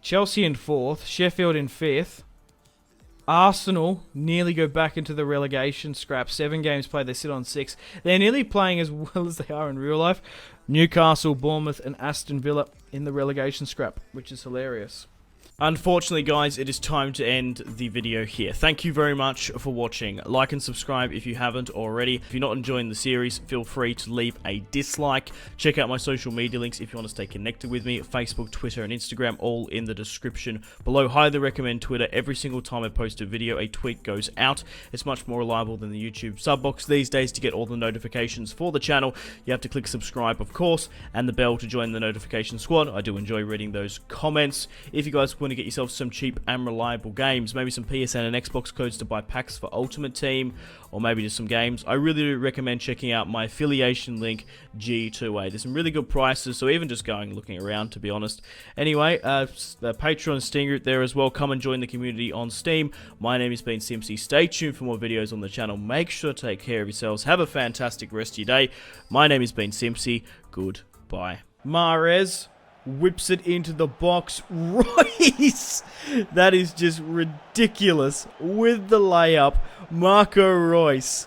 Chelsea in 4th, Sheffield in 5th. Arsenal nearly go back into the relegation scrap. 7 games played, they sit on 6. They're nearly playing as well as they are in real life. Newcastle, Bournemouth, and Aston Villa in the relegation scrap, which is hilarious. Unfortunately, guys, it is time to end the video here. Thank you very much for watching. Like and subscribe if you haven't already. If you're not enjoying the series, feel free to leave a dislike. Check out my social media links if you want to stay connected with me. Facebook, Twitter, and Instagram, all in the description below. Highly recommend Twitter. Every single time I post a video, a tweet goes out. It's much more reliable than the YouTube sub box these days. To get all the notifications for the channel, you have to click subscribe, of course, and the bell to join the notification squad. I do enjoy reading those comments. If you guys want want to get yourself some cheap and reliable games, maybe some PSN and Xbox codes to buy packs for Ultimate Team, or maybe just some games, I really recommend checking out my affiliation link, G2A. There's some really good prices, so even just going looking around, to be honest. Anyway, the Patreon Steam group there as well. Come and join the community on Steam. My name has been Simpzy. Stay tuned for more videos on the channel. Make sure to take care of yourselves. Have a fantastic rest of your day. My name has been Simpzy. Goodbye. Mahrez whips it into the box. Royce! That is just ridiculous. With the layup, Marco Reus